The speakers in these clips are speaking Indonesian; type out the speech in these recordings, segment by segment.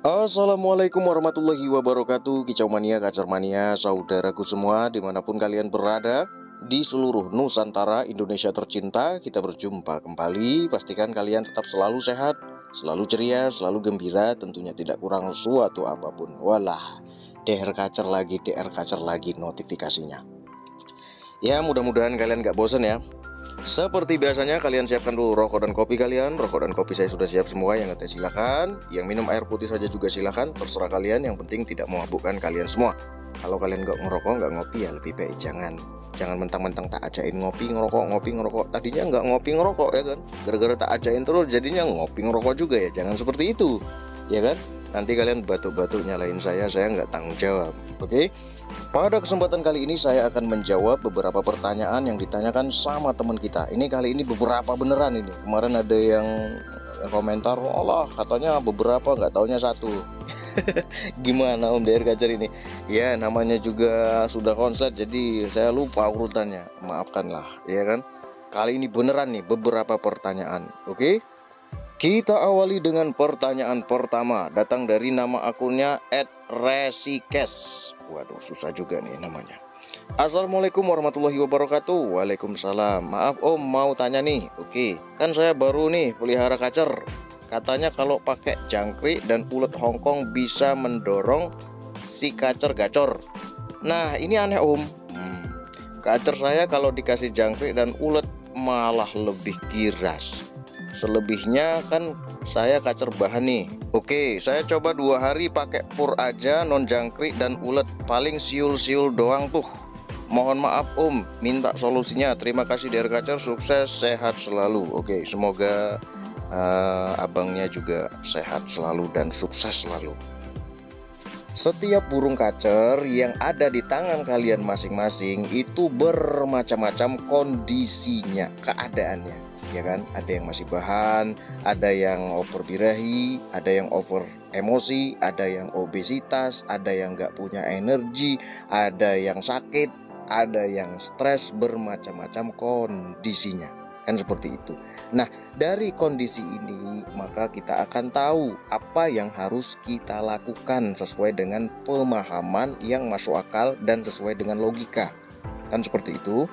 Assalamualaikum warahmatullahi wabarakatuh. Kicau mania, kacau mania, saudaraku semua dimanapun kalian berada di seluruh Nusantara Indonesia tercinta. Kita berjumpa kembali. Pastikan kalian tetap selalu sehat, selalu ceria, selalu gembira. Tentunya tidak kurang suatu apapun. Walah, DR kacer lagi notifikasinya. Ya, mudah-mudahan kalian gak bosan ya. Seperti biasanya kalian siapkan dulu rokok dan kopi kalian. Rokok dan kopi saya sudah siap semua. Yang ngeteh silakan, yang minum air putih saja juga silakan. Terserah kalian, yang penting tidak memabukkan kalian semua. Kalau kalian nggak ngerokok, nggak ngopi, ya lebih baik jangan mentang-mentang tak ajain ngopi ngerokok. Tadinya nggak ngopi ngerokok ya kan, gara-gara tak ajain terus jadinya ngopi ngerokok juga. Ya jangan seperti itu, ya kan. Nanti kalian batuk-batuk nyalain saya nggak tanggung jawab. Oke. Pada kesempatan kali ini saya akan menjawab beberapa pertanyaan yang ditanyakan sama teman kita. Ini kali ini beberapa beneran ini. Kemarin ada yang komentar, "Allah, katanya beberapa, nggak taunya satu." Gimana Om DR Kacer ini? Ya, namanya juga sudah konslet, jadi saya lupa urutannya. Maafkanlah, ya kan? Kali ini beneran nih beberapa pertanyaan. Oke? Kita awali dengan pertanyaan pertama. Datang dari nama akunnya @resikes. Waduh, susah juga nih namanya. Assalamualaikum warahmatullahi wabarakatuh. Waalaikumsalam. Maaf Om, mau tanya nih. Oke, kan saya baru nih pelihara kacer. Katanya kalau pakai jangkrik dan ulet Hongkong bisa mendorong si kacer gacor. Nah, ini aneh Om. Kacer saya kalau dikasih jangkrik dan ulet malah lebih giras. Selebihnya kan saya kacer bahan nih. Oke, saya coba 2 hari pakai pur aja, non jangkrik dan ulet, paling siul-siul doang tuh. Mohon maaf Om, minta solusinya. Terima kasih dari Kacer, sukses, sehat selalu. Oke, semoga abangnya juga sehat selalu dan sukses selalu. Setiap burung kacer yang ada di tangan kalian masing-masing itu bermacam-macam kondisinya, keadaannya, ya kan? Ada yang masih bahan, ada yang over birahi, ada yang over emosi, ada yang obesitas, ada yang nggak punya energi, ada yang sakit, ada yang stres, bermacam-macam kondisinya. Kan seperti itu. Nah, dari kondisi ini maka kita akan tahu apa yang harus kita lakukan sesuai dengan pemahaman yang masuk akal dan sesuai dengan logika. Kan seperti itu.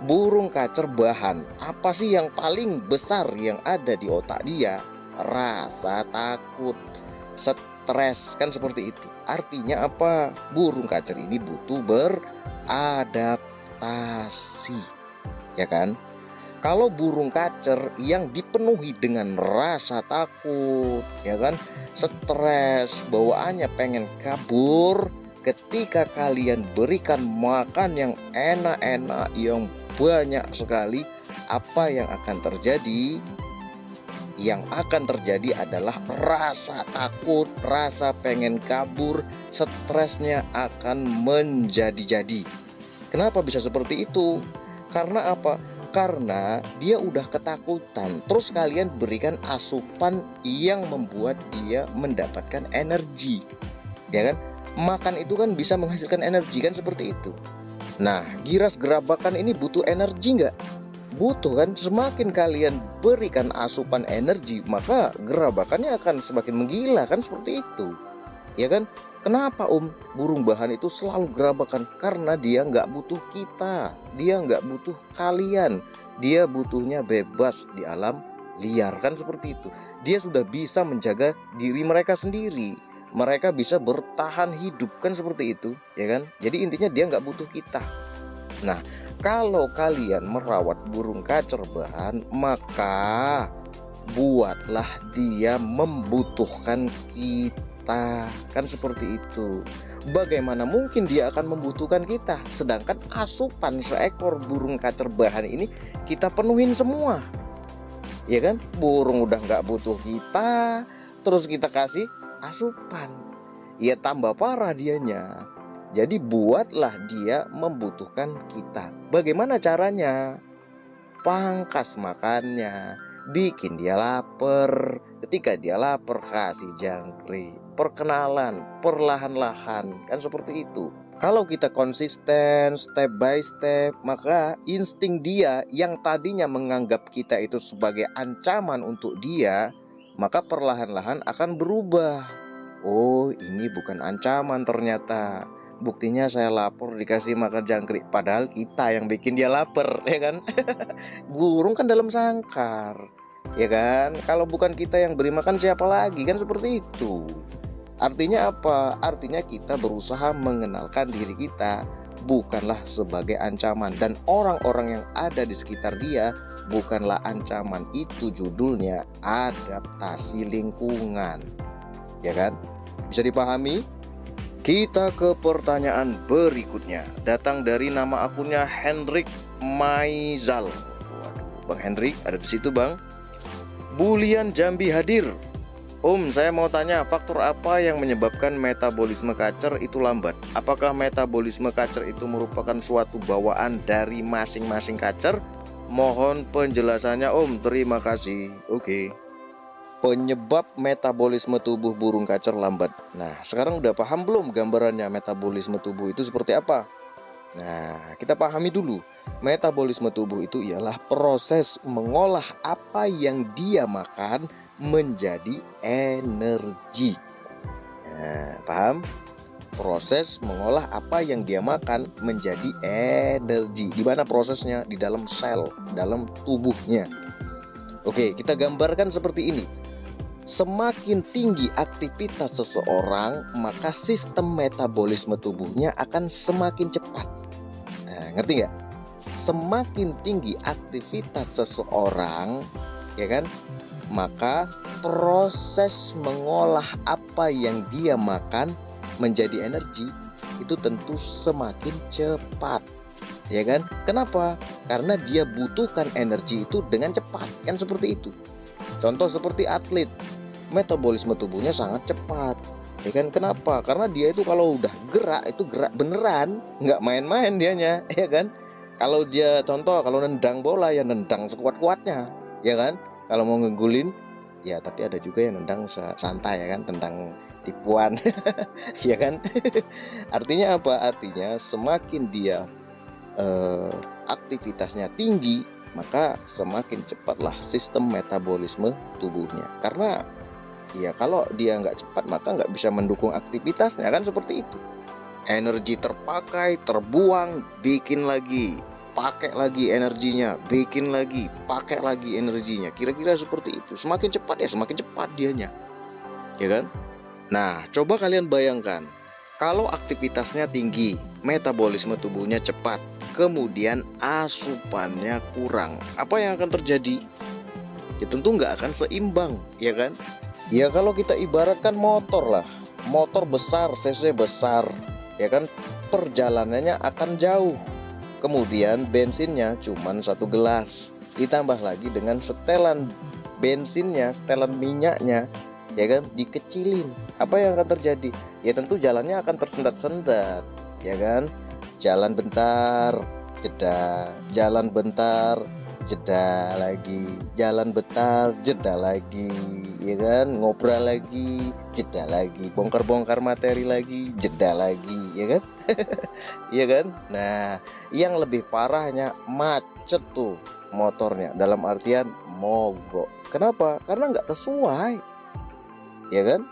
Burung kacer bahan, apa sih yang paling besar yang ada di otak dia? Rasa takut, stres, kan seperti itu. Artinya apa? Burung kacer ini butuh beradaptasi, ya kan? Kalau burung kacer yang dipenuhi dengan rasa takut, ya kan, stres, bawaannya pengen kabur, ketika kalian berikan makan yang enak-enak, yang banyak sekali, apa yang akan terjadi? Yang akan terjadi adalah rasa takut, rasa pengen kabur, stresnya akan menjadi-jadi. Kenapa bisa seperti itu? Karena apa? Karena dia udah ketakutan. Terus kalian berikan asupan yang membuat dia mendapatkan energi, ya kan? Makan itu kan bisa menghasilkan energi, kan seperti itu. Nah, giras gerabakan ini butuh energi nggak? Butuh kan? Semakin kalian berikan asupan energi, maka gerabakannya akan semakin menggila, kan seperti itu, ya kan? Kenapa Om burung bahan itu selalu gerabakan? Karena dia nggak butuh kita, dia nggak butuh kalian, dia butuhnya bebas di alam liar, kan seperti itu. Dia sudah bisa menjaga diri mereka sendiri, mereka bisa bertahan hidup, kan seperti itu, ya kan? Jadi intinya dia nggak butuh kita. Nah, kalau kalian merawat burung kacer bahan, maka buatlah dia membutuhkan kita, kan seperti itu. Bagaimana mungkin dia akan membutuhkan kita, sedangkan asupan seekor burung kacer bahan ini kita penuhin semua, ya kan? Burung udah nggak butuh kita, terus kita kasih asupan, ya tambah parah dianya. Jadi buatlah dia membutuhkan kita. Bagaimana caranya? Pangkas makannya, bikin dia lapar. Ketika dia lapar, kasih jangkrik. Perkenalan, perlahan-lahan, kan seperti itu. Kalau kita konsisten, step by step, maka insting dia yang tadinya menganggap kita itu sebagai ancaman untuk dia, maka perlahan-lahan akan berubah. Oh, ini bukan ancaman ternyata. Buktinya saya lapor dikasih makan jangkrik, padahal kita yang bikin dia lapar, ya kan? Burung kan dalam sangkar, ya kan? Kalau bukan kita yang beri makan siapa lagi, kan seperti itu. Artinya apa? Artinya kita berusaha mengenalkan diri kita bukanlah sebagai ancaman, dan orang-orang yang ada di sekitar dia bukanlah ancaman. Itu judulnya adaptasi lingkungan, ya kan? Bisa dipahami? Kita ke pertanyaan berikutnya. Datang dari nama akunnya Hendrik Maizal. Waduh, Bang Hendrik ada di situ, Bang. Bulian Jambi hadir. Om, saya mau tanya, faktor apa yang menyebabkan metabolisme kacer itu lambat? Apakah metabolisme kacer itu merupakan suatu bawaan dari masing-masing kacer? Mohon penjelasannya, Om. Terima kasih. Oke. Penyebab metabolisme tubuh burung kacer lambat. Nah, sekarang udah paham belum gambarannya metabolisme tubuh itu seperti apa? Nah, kita pahami dulu. Metabolisme tubuh itu ialah proses mengolah apa yang dia makan menjadi energi. Nah, paham? Proses mengolah apa yang dia makan menjadi energi. Di mana prosesnya? Di dalam sel, dalam tubuhnya. Oke, kita gambarkan seperti ini. Semakin tinggi aktivitas seseorang, maka sistem metabolisme tubuhnya akan semakin cepat. Nah, ngerti nggak? Semakin tinggi aktivitas seseorang, ya kan, maka proses mengolah apa yang dia makan menjadi energi itu tentu semakin cepat, ya kan? Kenapa? Karena dia butuhkan energi itu dengan cepat, kan seperti itu. Contoh seperti atlet, metabolisme tubuhnya sangat cepat, ya kan? Kenapa? Karena dia itu kalau udah gerak, itu gerak beneran, nggak main-main dianya, ya kan? Kalau dia contoh, kalau nendang bola ya nendang sekuat-kuatnya, ya kan? Kalau mau ngegulin, ya tapi ada juga yang nendang santai, ya kan? Tendang tipuan, ya kan? Artinya apa? Artinya semakin dia aktivitasnya tinggi, maka semakin cepatlah sistem metabolisme tubuhnya. Karena ya kalau dia nggak cepat, maka nggak bisa mendukung aktivitasnya, kan seperti itu. Energi terpakai, terbuang, bikin lagi, pakai lagi energinya, bikin lagi, pakai lagi energinya. Kira-kira seperti itu. Semakin cepat ya semakin cepat dianya, ya kan? Nah, coba kalian bayangkan, kalau aktivitasnya tinggi, metabolisme tubuhnya cepat, kemudian asupannya kurang, apa yang akan terjadi? Ya tentu nggak akan seimbang, ya kan? Ya kalau kita ibaratkan motor lah, motor besar, cc besar, ya kan, perjalanannya akan jauh. Kemudian bensinnya cuma 1 gelas, ditambah lagi dengan setelan bensinnya, setelan minyaknya, ya kan, dikecilin. Apa yang akan terjadi? Ya tentu jalannya akan tersendat-sendat, ya kan? Jalan bentar, jeda, jalan bentar, jeda lagi, jalan bentar, jeda lagi, ya kan? Ngobrol lagi, jeda lagi, bongkar-bongkar materi lagi, jeda lagi, ya kan? Iya kan? Nah, yang lebih parahnya macet tuh motornya, dalam artian mogok. Kenapa? Karena nggak sesuai, ya kan?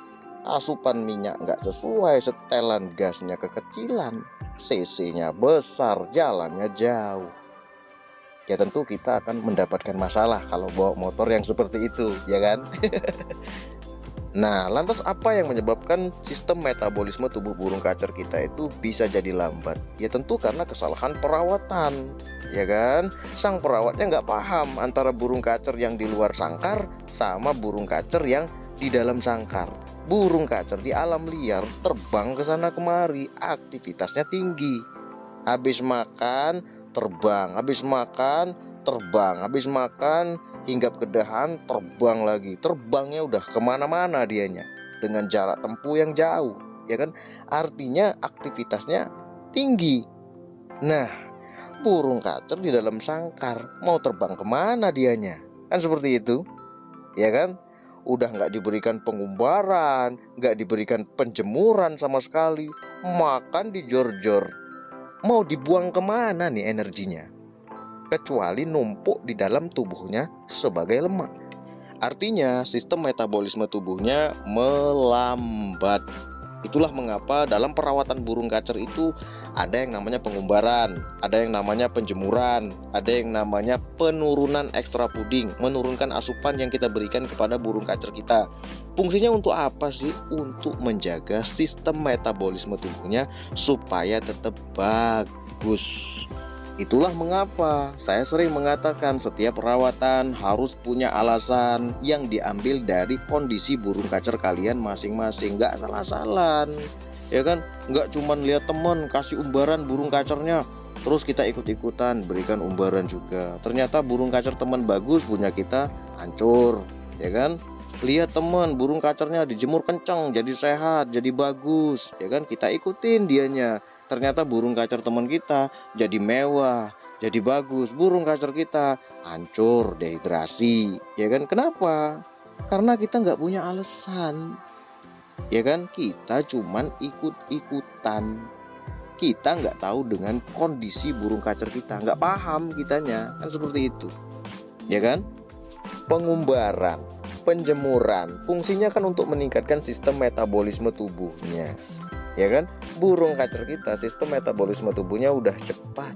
Asupan minyak nggak sesuai, setelan gasnya kekecilan, cc-nya besar, jalannya jauh. Ya tentu kita akan mendapatkan masalah kalau bawa motor yang seperti itu, ya kan? Nah, lantas apa yang menyebabkan sistem metabolisme tubuh burung kacer kita itu bisa jadi lambat? Ya tentu karena kesalahan perawatan, ya kan? Sang perawatnya nggak paham antara burung kacer yang di luar sangkar sama burung kacer yang di dalam sangkar. Burung kacer di alam liar terbang ke sana kemari, aktivitasnya tinggi. Habis makan, terbang, habis makan, terbang, habis makan, hinggap ke dahan, terbang lagi. Terbangnya udah kemana-mana dianya, dengan jarak tempuh yang jauh, ya kan? Artinya aktivitasnya tinggi. Nah, burung kacer di dalam sangkar, mau terbang kemana dianya? Kan seperti itu, ya kan? Udah nggak diberikan pengumbaran, nggak diberikan penjemuran sama sekali, makan di jor-jor. Mau dibuang kemana nih energinya? Kecuali numpuk di dalam tubuhnya sebagai lemak. Artinya sistem metabolisme tubuhnya melambat. Itulah mengapa dalam perawatan burung kacer itu ada yang namanya pengumbaran, ada yang namanya penjemuran, ada yang namanya penurunan ekstra puding, menurunkan asupan yang kita berikan kepada burung kacer kita. Fungsinya untuk apa sih? Untuk menjaga sistem metabolisme tubuhnya supaya tetap bagus. Itulah mengapa saya sering mengatakan setiap perawatan harus punya alasan yang diambil dari kondisi burung kacer kalian masing-masing. Nggak salah-salan, ya kan? Nggak cuman lihat teman kasih umbaran burung kacernya, terus kita ikut-ikutan berikan umbaran juga. Ternyata burung kacer teman bagus punya kita hancur, ya kan? Lihat teman burung kacernya dijemur kencang jadi sehat, jadi bagus, ya kan? Kita ikutin dianya. Ternyata burung kacer teman kita jadi mewah, jadi bagus. Burung kacer kita hancur, dehidrasi, ya kan? Kenapa? Karena kita nggak punya alasan, ya kan? Kita cuman ikut-ikutan. Kita nggak tahu dengan kondisi burung kacer kita, nggak paham kitanya, kan seperti itu, ya kan? Pengumbaran, penjemuran, fungsinya kan untuk meningkatkan sistem metabolisme tubuhnya, ya kan? Burung kacer kita sistem metabolisme tubuhnya udah cepat,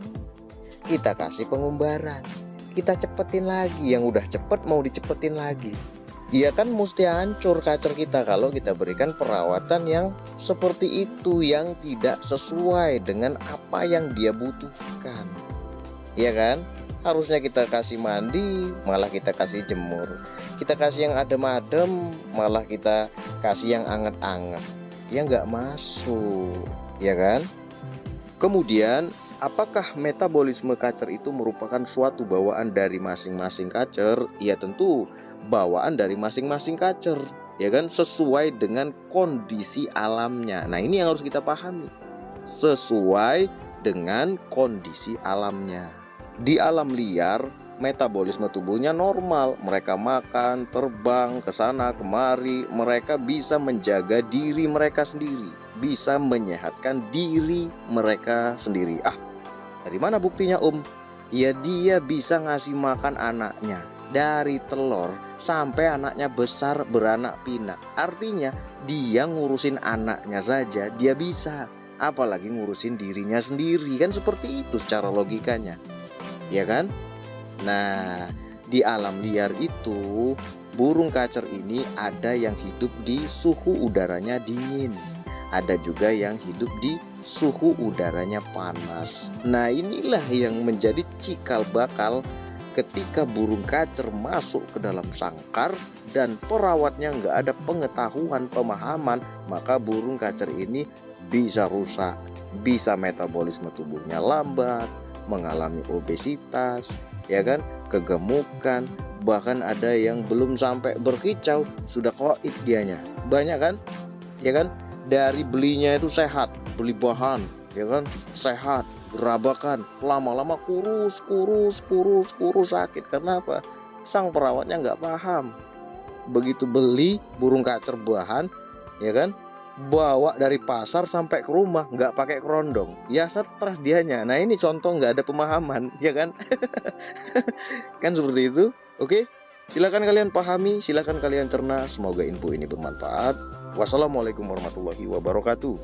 kita kasih pengumbaran, kita cepetin lagi. Yang udah cepet mau dicepetin lagi, iya kan? Mesti hancur kacer kita kalau kita berikan perawatan yang seperti itu, yang tidak sesuai dengan apa yang dia butuhkan, iya kan? Harusnya kita kasih mandi, malah kita kasih jemur. Kita kasih yang adem-adem, malah kita kasih yang anget-anget. Ya nggak masuk, ya kan? Kemudian, apakah metabolisme kacer itu merupakan suatu bawaan dari masing-masing kacer? Ya tentu bawaan dari masing-masing kacer, ya kan? Sesuai dengan kondisi alamnya. Nah, ini yang harus kita pahami. Sesuai dengan kondisi alamnya. Di alam liar, metabolisme tubuhnya normal. Mereka makan, terbang ke sana kemari. Mereka bisa menjaga diri mereka sendiri, bisa menyehatkan diri mereka sendiri. Dari mana buktinya, Om? Ya, dia bisa ngasih makan anaknya dari telur sampai anaknya besar beranak pinak. Artinya dia ngurusin anaknya saja dia bisa, apalagi ngurusin dirinya sendiri. Kan seperti itu secara logikanya, ya kan? Nah, di alam liar itu burung kacer ini ada yang hidup di suhu udaranya dingin, ada juga yang hidup di suhu udaranya panas. Nah, inilah yang menjadi cikal bakal ketika burung kacer masuk ke dalam sangkar dan perawatnya nggak ada pengetahuan, pemahaman, maka burung kacer ini bisa rusak, bisa metabolisme tubuhnya lambat, mengalami obesitas, ya kan, kegemukan, bahkan ada yang belum sampai berkicau sudah koik dianya. Banyak kan, ya kan? Dari belinya itu sehat, beli bahan, ya kan, sehat, gerabakan, lama-lama kurus sakit. Karena apa? Sang perawatnya nggak paham. Begitu beli burung kacer bahan, ya kan, bawa dari pasar sampai ke rumah nggak pakai kerondong, ya stres dianya. Nah, ini contoh nggak ada pemahaman, ya kan? Kan seperti itu. Oke, silakan kalian pahami, silakan kalian cerna. Semoga info ini bermanfaat. Wassalamualaikum warahmatullahi wabarakatuh.